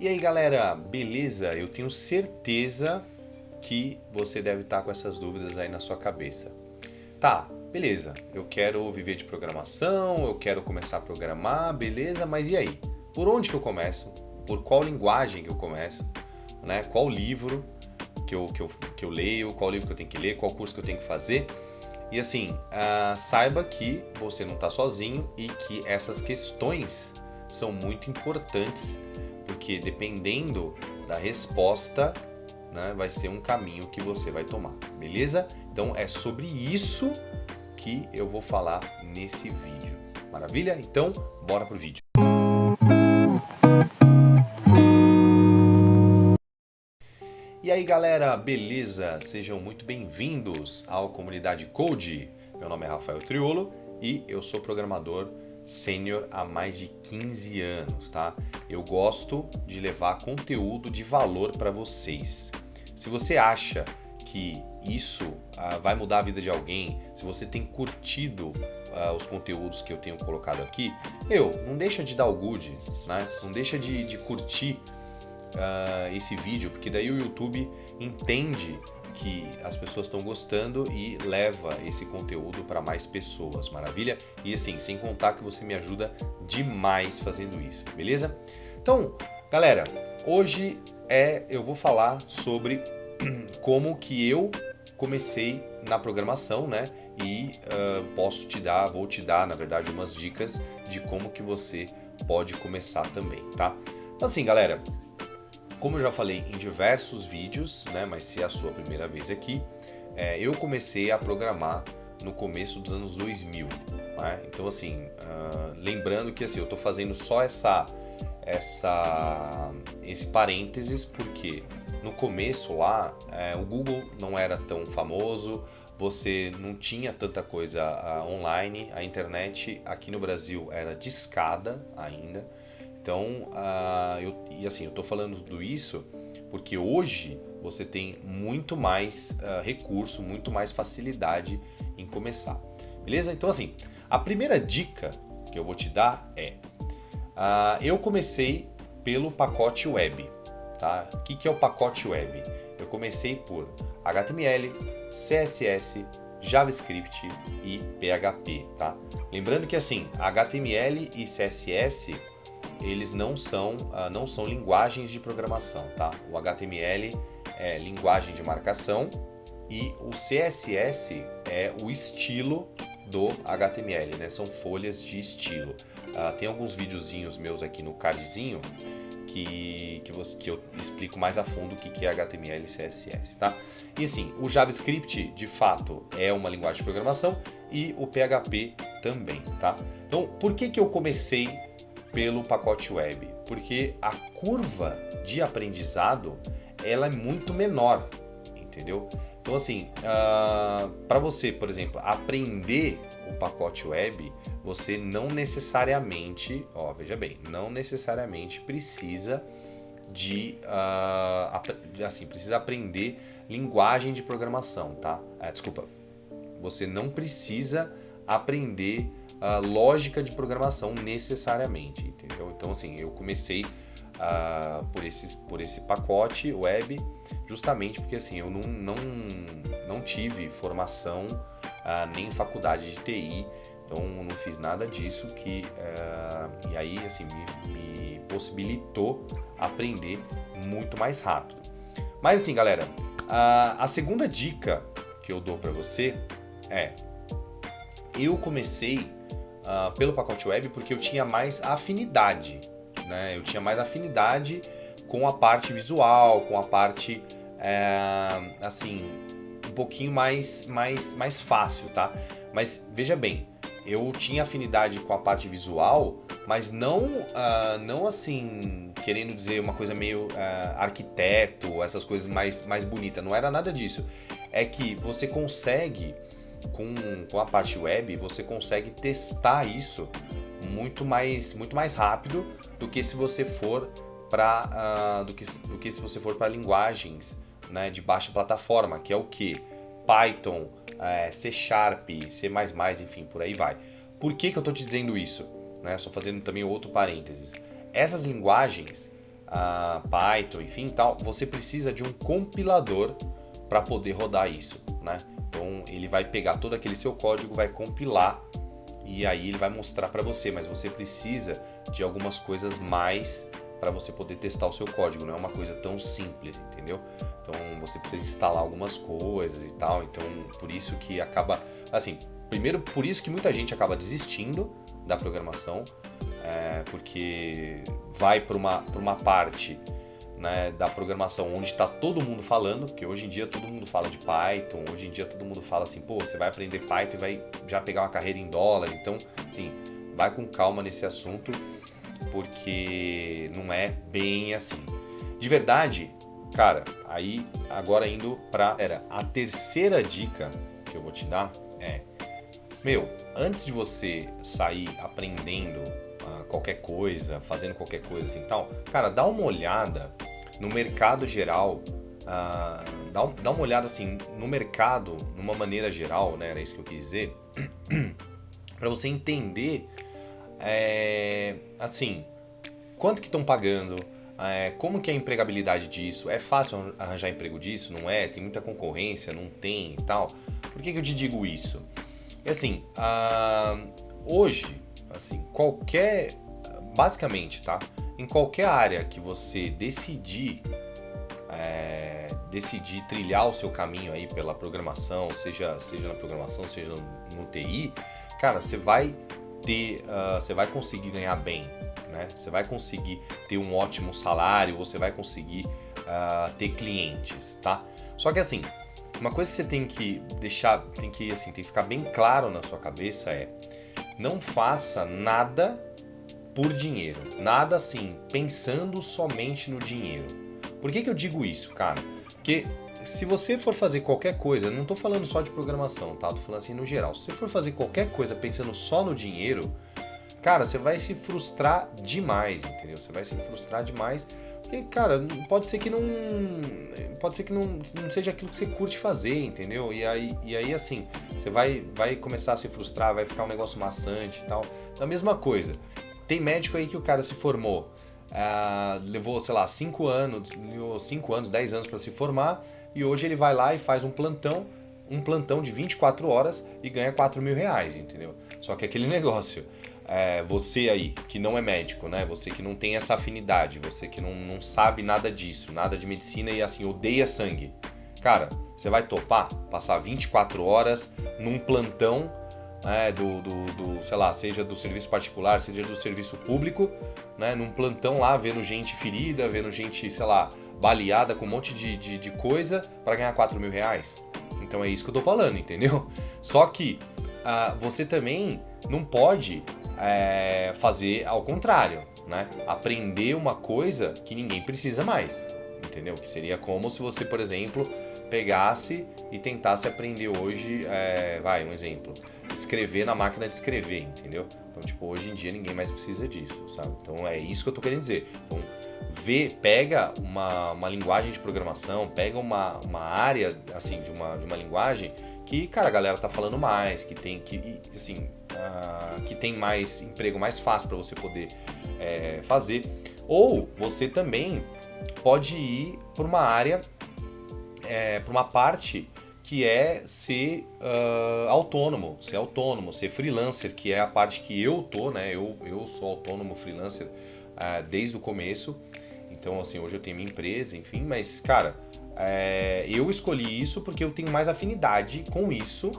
E aí galera, beleza? Eu tenho certeza que você deve estar com essas dúvidas aí na sua cabeça. Tá, beleza, eu quero viver de programação, eu quero começar a programar, beleza, mas e aí? Por onde que eu começo? Por qual linguagem que eu começo? Né? Qual livro que eu leio? Qual livro que eu tenho que ler? Qual curso que eu tenho que fazer? E assim, saiba que você não está sozinho e que essas questões são muito importantes, porque dependendo da resposta, né, vai ser um caminho que você vai tomar, beleza? Então é sobre isso que eu vou falar nesse vídeo. Maravilha? Então, bora pro vídeo. E aí galera, beleza? Sejam muito bem-vindos ao Comunidade Code. Meu nome é Rafael Triolo e eu sou programador sênior há mais de 15 anos, tá? Eu gosto de levar conteúdo de valor para vocês. Se você acha que isso vai mudar a vida de alguém, se você tem curtido os conteúdos que eu tenho colocado aqui, não deixa de dar o good, né? Não deixa de curtir esse vídeo, porque daí o YouTube entende que as pessoas estão gostando e leva esse conteúdo para mais pessoas, maravilha? E assim, sem contar que você me ajuda demais fazendo isso, beleza? Então, galera, hoje eu vou falar sobre como que eu comecei na programação, né? E vou te dar, na verdade, umas dicas de como que você pode começar também, tá? Então assim, galera, como eu já falei em diversos vídeos, né, mas se é a sua primeira vez aqui, eu comecei a programar no começo dos anos 2000. Né? Então, assim, lembrando que assim, eu estou fazendo só esse parênteses porque no começo lá, o Google não era tão famoso, você não tinha tanta coisa online, a internet aqui no Brasil era discada ainda. Então, eu tô falando tudo isso porque hoje você tem muito mais recurso, muito mais facilidade em começar, beleza? Então assim, a primeira dica que eu vou te dar eu comecei pelo pacote web, tá? O que é o pacote web? Eu comecei por HTML, CSS, JavaScript e PHP, tá? Lembrando que assim, HTML e CSS eles não são linguagens de programação, tá? O HTML é linguagem de marcação e o CSS é o estilo do HTML, né? São folhas de estilo. Tem alguns videozinhos meus aqui no cardzinho que eu explico mais a fundo o que é HTML e CSS, tá? E assim, o JavaScript de fato é uma linguagem de programação e o PHP também, tá? Então, por que eu comecei pelo pacote web? Porque a curva de aprendizado ela é muito menor, entendeu? Então assim, para você, por exemplo, aprender o pacote web, você não necessariamente, veja bem, não necessariamente precisa precisa aprender linguagem de programação, tá? Desculpa, você não precisa aprender lógica de programação necessariamente, entendeu? Então assim, eu comecei por esse pacote web justamente porque assim, eu não tive formação nem faculdade de TI, então não fiz nada disso e aí assim, me possibilitou aprender muito mais rápido. Mas assim, galera, a segunda dica que eu dou para você eu comecei pelo pacote web porque eu tinha mais afinidade, né? Eu tinha mais afinidade com a parte visual, com a parte assim, um pouquinho mais fácil, tá? Mas veja bem, eu tinha afinidade com a parte visual, mas não assim, querendo dizer uma coisa meio arquiteto, essas coisas mais bonitas, não era nada disso. É que você consegue com a parte web, você consegue testar isso muito mais rápido do que se você for para do que se você for para linguagens, né, de baixa plataforma, que é o que? Python, C Sharp, C++, enfim, por aí vai. Por que eu estou te dizendo isso? Né? Só fazendo também outro parênteses. Essas linguagens Python, enfim, tal, você precisa de um compilador para poder rodar isso, né? Então ele vai pegar todo aquele seu código, vai compilar e aí ele vai mostrar para você, mas você precisa de algumas coisas mais para você poder testar o seu código, não é uma coisa tão simples, entendeu? Então você precisa instalar algumas coisas e tal, então por isso que acaba, assim, primeiro por isso que muita gente acaba desistindo da programação, porque vai para uma parte, né, da programação onde está todo mundo falando, porque hoje em dia todo mundo fala de Python, hoje em dia todo mundo fala assim, pô, você vai aprender Python e vai já pegar uma carreira em dólar, então, assim, vai com calma nesse assunto, porque não é bem assim. De verdade, cara, aí agora indo para a terceira dica que eu vou te dar antes de você sair aprendendo qualquer coisa, fazendo qualquer coisa assim tal, cara, dá uma olhada no mercado geral, dá uma olhada assim no mercado, numa maneira geral, né, era isso que eu quis dizer, para você entender, assim, quanto que estão pagando, como que é a empregabilidade disso, é fácil arranjar emprego disso, não é? Tem muita concorrência, não tem e tal. Por que eu te digo isso? É assim, hoje, assim, basicamente, tá? Em qualquer área que você decidir trilhar o seu caminho aí pela programação, seja na programação, seja no TI, cara, você vai conseguir ganhar bem, né? Você vai conseguir ter um ótimo salário, você vai conseguir ter clientes, tá? Só que assim, uma coisa que você tem que deixar, tem que ficar bem claro na sua cabeça não faça nada por dinheiro, nada assim, pensando somente no dinheiro. Por que eu digo isso, cara? Porque se você for fazer qualquer coisa, não tô falando só de programação, tá? Tô falando assim no geral. Se você for fazer qualquer coisa pensando só no dinheiro, cara, você vai se frustrar demais, entendeu? Você vai se frustrar demais, porque, cara, pode ser que não seja aquilo que você curte fazer, entendeu? E aí assim, você vai começar a se frustrar, vai ficar um negócio maçante e tal. A mesma coisa. Tem médico aí que o cara se formou, levou, sei lá, 5 anos, 10 anos para se formar, e hoje ele vai lá e faz um plantão de 24 horas e ganha 4 mil reais, entendeu? Só que aquele negócio, você aí que não é médico, né? Você que não tem essa afinidade, você que não sabe nada disso, nada de medicina e assim, odeia sangue. Cara, você vai topar passar 24 horas num plantão, sei lá, seja do serviço particular, seja do serviço público, né? Num plantão lá, vendo gente ferida, vendo gente, sei lá, baleada com um monte de coisa para ganhar 4 mil reais. Então é isso que eu tô falando, entendeu? Só que você também não pode fazer ao contrário, né? Aprender uma coisa que ninguém precisa mais, entendeu? Que seria como se você, por exemplo, pegasse e tentasse aprender hoje, um exemplo, escrever na máquina de escrever, entendeu? Então, tipo, hoje em dia ninguém mais precisa disso, sabe? Então é isso que eu tô querendo dizer. Então, pega uma linguagem de programação, pega uma área, assim, de uma linguagem que, cara, a galera tá falando mais, que tem mais emprego mais fácil para você poder fazer. Ou você também pode ir para uma área, para uma parte que é ser autônomo, ser freelancer, que é a parte que eu tô, né? Eu sou autônomo freelancer desde o começo. Então, assim, hoje eu tenho minha empresa, enfim, mas, cara, eu escolhi isso porque eu tenho mais afinidade com isso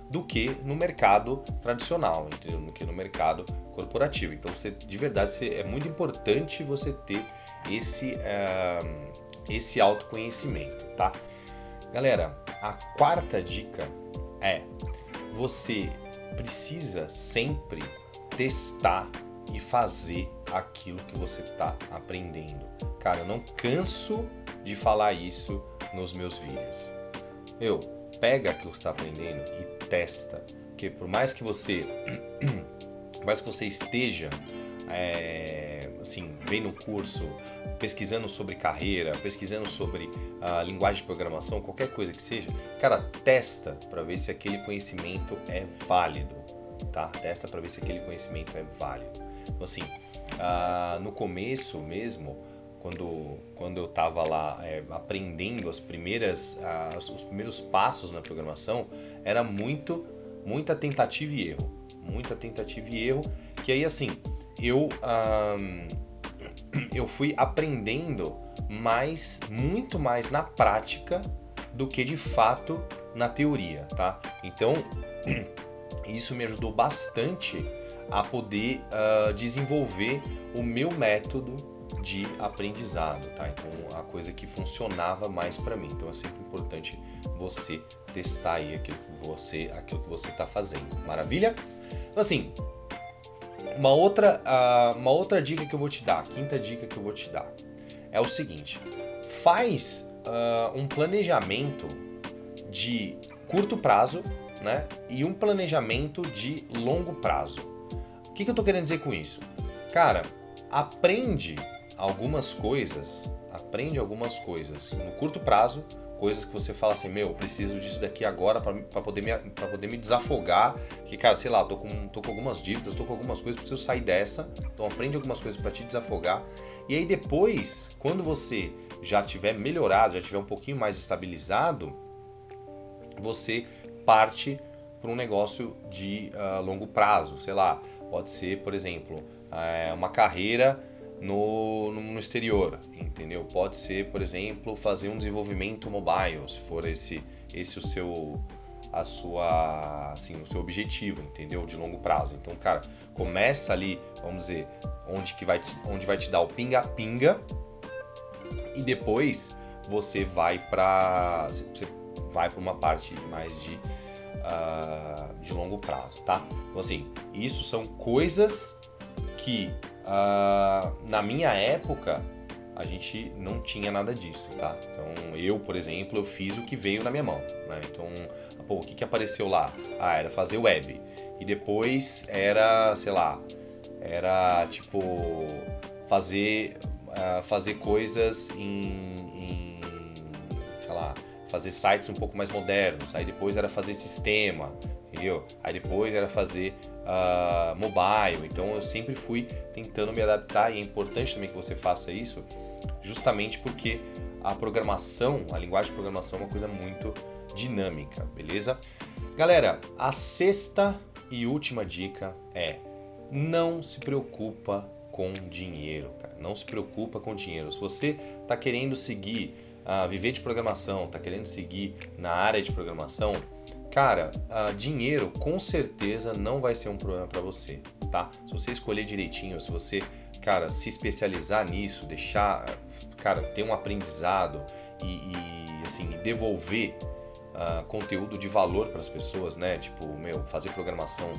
do que no mercado tradicional, entendeu? Do que no mercado corporativo. Então, de verdade, é muito importante você ter esse autoconhecimento, tá? Galera, a quarta dica você precisa sempre testar e fazer aquilo que você está aprendendo. Cara, eu não canso de falar isso nos meus vídeos. Pega aquilo que você está aprendendo e testa. Porque por mais que você esteja bem no curso, pesquisando sobre carreira, pesquisando sobre linguagem de programação, qualquer coisa que seja, cara, testa para ver se aquele conhecimento é válido, tá? Testa para ver se aquele conhecimento é válido. Então, assim, no começo mesmo, quando eu estava lá aprendendo os primeiros passos na programação, era muita tentativa e erro. Muita tentativa e erro, que aí assim, eu fui aprendendo muito mais na prática do que de fato na teoria, tá? Então, isso me ajudou bastante a poder desenvolver o meu método de aprendizado, tá? Então, a coisa que funcionava mais para mim. Então, é sempre importante você testar aí aquilo que você está fazendo. Maravilha? Então, assim, uma outra dica que eu vou te dar, a quinta dica que eu vou te dar, é o seguinte: faz um planejamento de curto prazo, né? E um planejamento de longo prazo. O que eu tô querendo dizer com isso? Cara, aprende algumas coisas no curto prazo, coisas que você fala assim, eu preciso disso daqui agora para poder me desafogar, que, cara, sei lá, tô com algumas dívidas, tô com algumas coisas, preciso sair dessa, então aprende algumas coisas para te desafogar, e aí depois, quando você já tiver melhorado, já tiver um pouquinho mais estabilizado, você parte para um negócio de longo prazo, sei lá, pode ser, por exemplo, uma carreira no exterior, entendeu? Pode ser, por exemplo, fazer um desenvolvimento mobile, se for esse o seu o seu objetivo, entendeu? De longo prazo. Então, cara, começa ali, vamos dizer, onde vai te dar o pinga-pinga, e depois você vai para uma parte mais de longo prazo, tá? Então, assim, isso são coisas que na minha época a gente não tinha nada disso, tá? Então eu, por exemplo, eu fiz o que veio na minha mão, né? Então, o que apareceu lá? Era fazer web. E depois era, sei lá, era tipo fazer coisas sei lá, fazer sites um pouco mais modernos. Aí depois era fazer sistema, entendeu? Aí depois era fazer mobile. Então eu sempre fui tentando me adaptar, e é importante também que você faça isso, justamente porque a linguagem de programação é uma coisa muito dinâmica, beleza? Galera, a sexta e última dica é: não se preocupa com dinheiro, cara. Não se preocupa com dinheiro. Se você está querendo seguir, viver de programação, está querendo seguir na área de programação, cara, dinheiro com certeza não vai ser um problema para você, tá? Se você escolher direitinho, se você, cara, se especializar nisso, deixar, cara, ter um aprendizado e assim, devolver conteúdo de valor para as pessoas, né? Tipo, fazer programação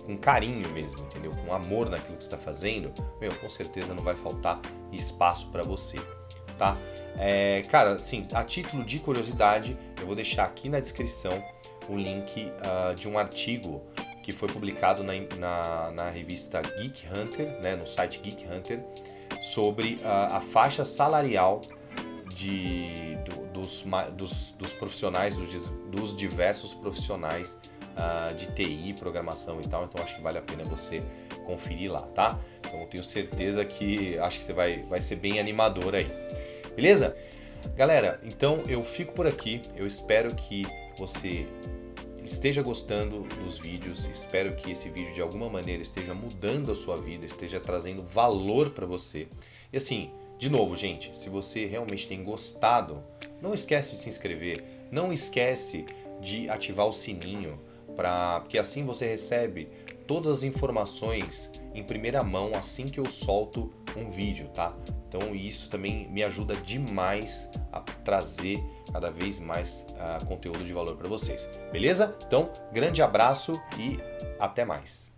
com carinho mesmo, entendeu? Com amor naquilo que você está fazendo, com certeza não vai faltar espaço para você, tá? Cara, assim, a título de curiosidade, eu vou deixar aqui na descrição o link de um artigo que foi publicado na revista Geek Hunter, né, no site Geek Hunter, sobre a faixa salarial dos profissionais, dos diversos profissionais de TI, programação e tal. Então acho que vale a pena você conferir lá, tá? Então eu tenho certeza que acho que você vai ser bem animador aí. Beleza? Galera, então eu fico por aqui. Eu espero que você esteja gostando dos vídeos. Espero que esse vídeo de alguma maneira esteja mudando a sua vida, esteja trazendo valor para você. E assim, de novo, gente, se você realmente tem gostado, não esquece de se inscrever, não esquece de ativar o sininho, porque assim você recebe todas as informações em primeira mão assim que eu solto um vídeo, tá? Então isso também me ajuda demais a trazer cada vez mais conteúdo de valor para vocês, beleza? Então, grande abraço e até mais!